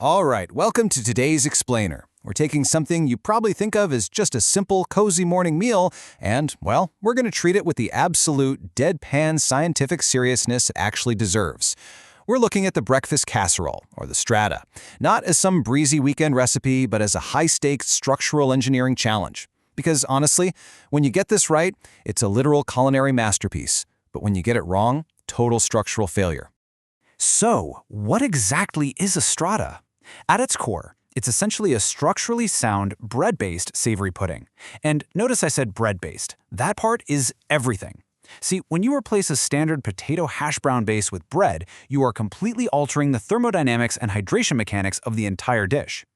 All right, welcome to today's Explainer. We're taking something you probably think of as just a simple, cozy morning meal, and, well, we're going to treat it with the absolute, deadpan scientific seriousness it actually deserves. We're looking at the breakfast casserole, or the Strata, not as some breezy weekend recipe, but as a high-stakes structural engineering challenge. Because, honestly, when you get this right, it's a literal culinary masterpiece. But when you get it wrong, total structural failure. So, what exactly is a strata? At its core, it's essentially a structurally sound, bread-based savory pudding. And notice I said bread-based. That part is everything. See, when you replace a standard potato hash brown base with bread, you are completely altering the thermodynamics and hydration mechanics of the entire dish.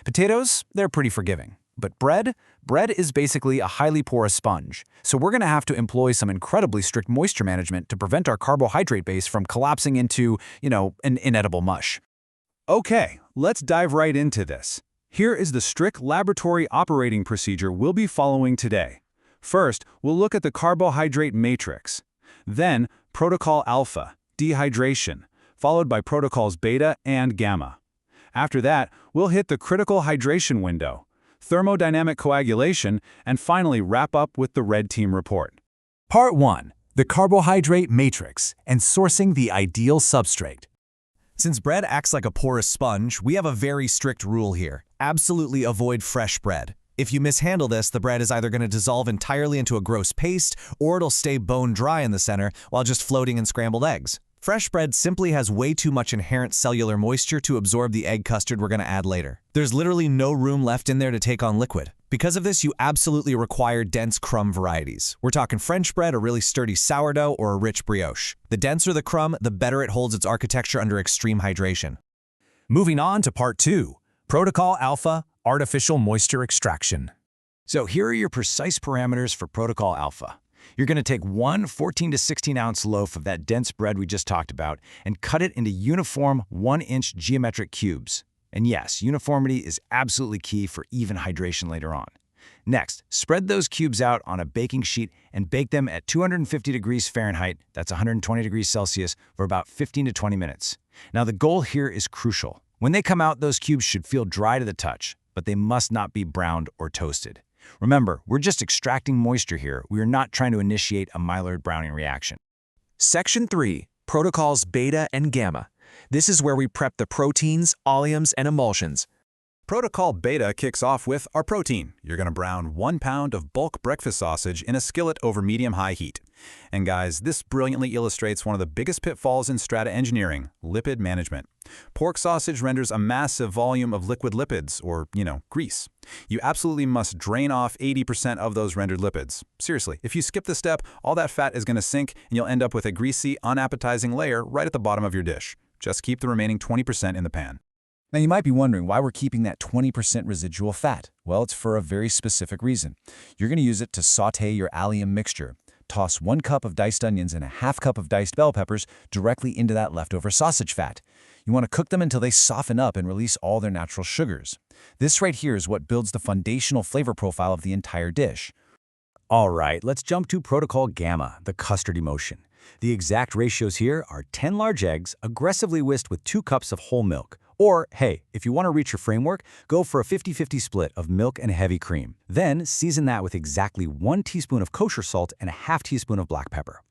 Potatoes, they're pretty forgiving. But bread is basically a highly porous sponge. So we're going to have to employ some incredibly strict moisture management to prevent our carbohydrate base from collapsing into, an inedible mush. Okay, let's dive right into this. Here is the strict laboratory operating procedure we'll be following today. First, we'll look at the carbohydrate matrix. Then, protocol alpha, dehydration, followed by protocols beta and gamma. After that, we'll hit the critical hydration window, thermodynamic coagulation, and finally wrap up with the red team report. Part 1. The carbohydrate matrix and sourcing the ideal substrate. Since bread acts like a porous sponge, we have a very strict rule here. Absolutely avoid fresh bread. If you mishandle this, the bread is either going to dissolve entirely into a gross paste, or it'll stay bone dry in the center while just floating in scrambled eggs. Fresh bread simply has way too much inherent cellular moisture to absorb the egg custard we're going to add later. There's literally no room left in there to take on liquid. Because of this, you absolutely require dense crumb varieties. We're talking French bread, a really sturdy sourdough, or a rich brioche. The denser the crumb, the better it holds its architecture under extreme hydration. Moving on to Part 2, Protocol Alpha, Artificial Moisture Extraction. So here are your precise parameters for Protocol Alpha. You're going to take one 14 to 16 ounce loaf of that dense bread we just talked about and cut it into uniform 1-inch geometric cubes. And yes, uniformity is absolutely key for even hydration later on. Next, spread those cubes out on a baking sheet and bake them at 250 degrees Fahrenheit, that's 120 degrees Celsius, for about 15 to 20 minutes. Now the goal here is crucial. When they come out, those cubes should feel dry to the touch, but they must not be browned or toasted. Remember, we're just extracting moisture here. We are not trying to initiate a Maillard browning reaction. Section 3. Protocols beta and gamma. This is where we prep the proteins, oleums, and emulsions. Protocol beta kicks off with our protein. You're going to brown 1 pound of bulk breakfast sausage in a skillet over medium-high heat. And guys, this brilliantly illustrates one of the biggest pitfalls in strata engineering, lipid management. Pork sausage renders a massive volume of liquid lipids, or, grease. You absolutely must drain off 80% of those rendered lipids. Seriously, if you skip this step, all that fat is going to sink and you'll end up with a greasy, unappetizing layer right at the bottom of your dish. Just keep the remaining 20% in the pan. Now you might be wondering why we're keeping that 20% residual fat. Well, it's for a very specific reason. You're going to use it to sauté your allium mixture. Toss 1 cup of diced onions and a half cup of diced bell peppers directly into that leftover sausage fat. You want to cook them until they soften up and release all their natural sugars. This right here is what builds the foundational flavor profile of the entire dish. All right, let's jump to Protocol Gamma, the custard emulsion. The exact ratios here are 10 large eggs, aggressively whisked with 2 cups of whole milk. Or, hey, if you want to reach your framework, go for a 50-50 split of milk and heavy cream. Then season that with exactly 1 teaspoon of kosher salt and a half teaspoon of black pepper.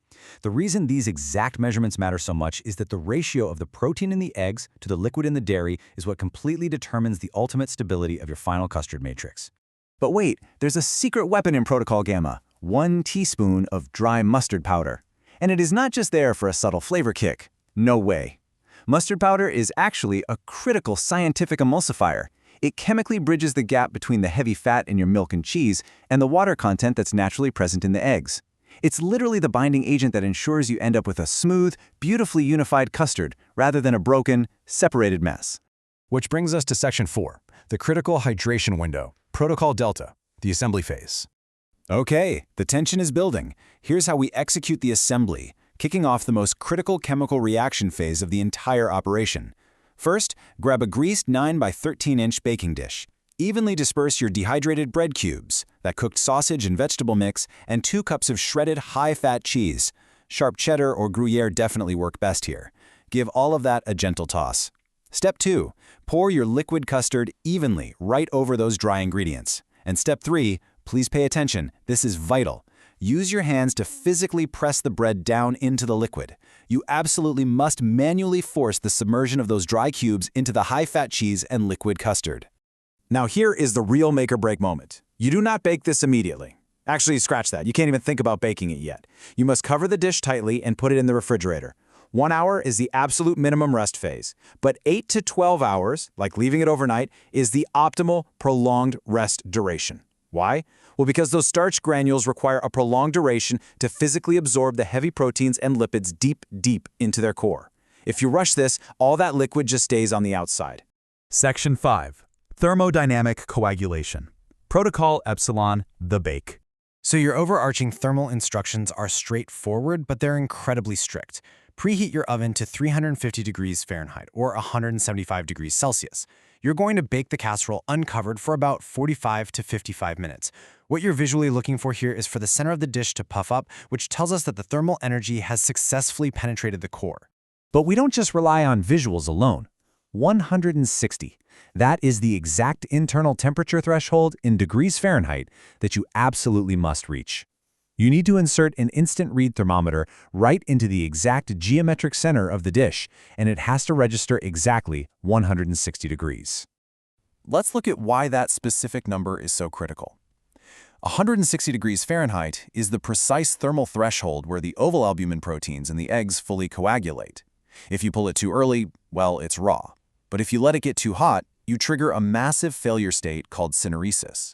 The reason these exact measurements matter so much is that the ratio of the protein in the eggs to the liquid in the dairy is what completely determines the ultimate stability of your final custard matrix. But wait, there's a secret weapon in Protocol Gamma, 1 teaspoon of dry mustard powder. And it is not just there for a subtle flavor kick. No way. Mustard powder is actually a critical scientific emulsifier. It chemically bridges the gap between the heavy fat in your milk and cheese and the water content that's naturally present in the eggs. It's literally the binding agent that ensures you end up with a smooth, beautifully unified custard rather than a broken, separated mess. Which brings us to Section 4, the critical hydration window, Protocol Delta, the assembly phase. Okay, the tension is building. Here's how we execute the assembly, kicking off the most critical chemical reaction phase of the entire operation. First, grab a greased 9 by 13-inch baking dish. Evenly disperse your dehydrated bread cubes, that cooked sausage and vegetable mix, and 2 cups of shredded high-fat cheese. Sharp cheddar or Gruyere definitely work best here. Give all of that a gentle toss. Step 2. Pour your liquid custard evenly right over those dry ingredients. And Step 3. Please pay attention, this is vital. Use your hands to physically press the bread down into the liquid. You absolutely must manually force the submersion of those dry cubes into the high-fat cheese and liquid custard. Now here is the real make-or-break moment. You do not bake this immediately. Actually, scratch that. You can't even think about baking it yet. You must cover the dish tightly and put it in the refrigerator. 1 hour is the absolute minimum rest phase, but 8 to 12 hours, like leaving it overnight, is the optimal prolonged rest duration. Why? Well, because those starch granules require a prolonged duration to physically absorb the heavy proteins and lipids deep into their core. If you rush this, all that liquid just stays on the outside. Section 5. Thermodynamic coagulation. Protocol Epsilon, the bake. So your overarching thermal instructions are straightforward, but they're incredibly strict. Preheat your oven to 350 degrees Fahrenheit or 175 degrees Celsius. You're going to bake the casserole uncovered for about 45 to 55 minutes. What you're visually looking for here is for the center of the dish to puff up, which tells us that the thermal energy has successfully penetrated the core. But we don't just rely on visuals alone. 160. That is the exact internal temperature threshold in degrees Fahrenheit that you absolutely must reach. You need to insert an instant read thermometer right into the exact geometric center of the dish, and it has to register exactly 160 degrees. Let's look at why that specific number is so critical. 160 degrees Fahrenheit is the precise thermal threshold where the oval albumin proteins in the eggs fully coagulate. If you pull it too early, well, it's raw. But if you let it get too hot, you trigger a massive failure state called syneresis.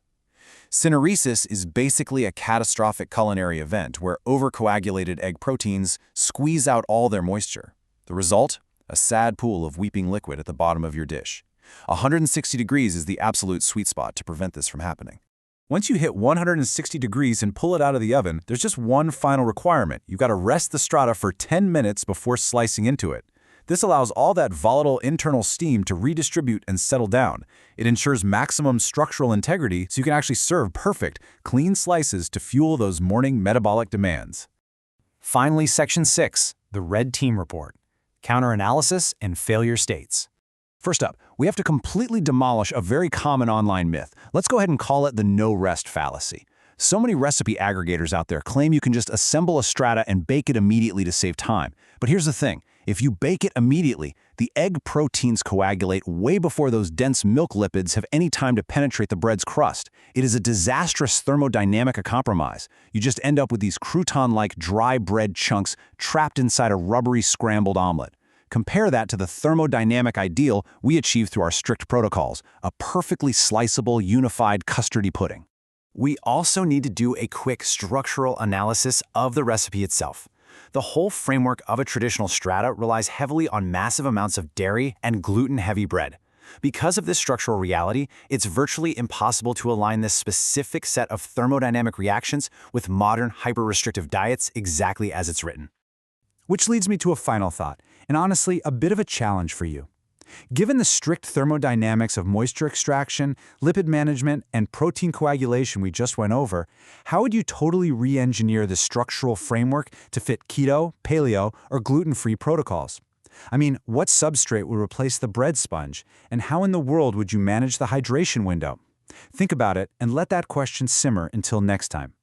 Syneresis is basically a catastrophic culinary event where overcoagulated egg proteins squeeze out all their moisture. The result? A sad pool of weeping liquid at the bottom of your dish. 160 degrees is the absolute sweet spot to prevent this from happening. Once you hit 160 degrees and pull it out of the oven, there's just one final requirement. You've got to rest the strata for 10 minutes before slicing into it. This allows all that volatile internal steam to redistribute and settle down. It ensures maximum structural integrity so you can actually serve perfect, clean slices to fuel those morning metabolic demands. Finally, Section 6, the Red Team Report. Counter-analysis and failure states. First up, we have to completely demolish a very common online myth. Let's go ahead and call it the no-rest fallacy. So many recipe aggregators out there claim you can just assemble a strata and bake it immediately to save time. But here's the thing. If you bake it immediately, the egg proteins coagulate way before those dense milk lipids have any time to penetrate the bread's crust. It is a disastrous thermodynamic compromise. You just end up with these crouton-like dry bread chunks trapped inside a rubbery scrambled omelet. Compare that to the thermodynamic ideal we achieve through our strict protocols, a perfectly sliceable, unified custardy pudding. We also need to do a quick structural analysis of the recipe itself. The whole framework of a traditional strata relies heavily on massive amounts of dairy and gluten-heavy bread. Because of this structural reality, it's virtually impossible to align this specific set of thermodynamic reactions with modern hyper-restrictive diets exactly as it's written. Which leads me to a final thought, and honestly, a bit of a challenge for you. Given the strict thermodynamics of moisture extraction, lipid management, and protein coagulation we just went over, how would you totally re-engineer the structural framework to fit keto, paleo, or gluten-free protocols? I mean, what substrate would replace the bread sponge, and how in the world would you manage the hydration window? Think about it and let that question simmer until next time.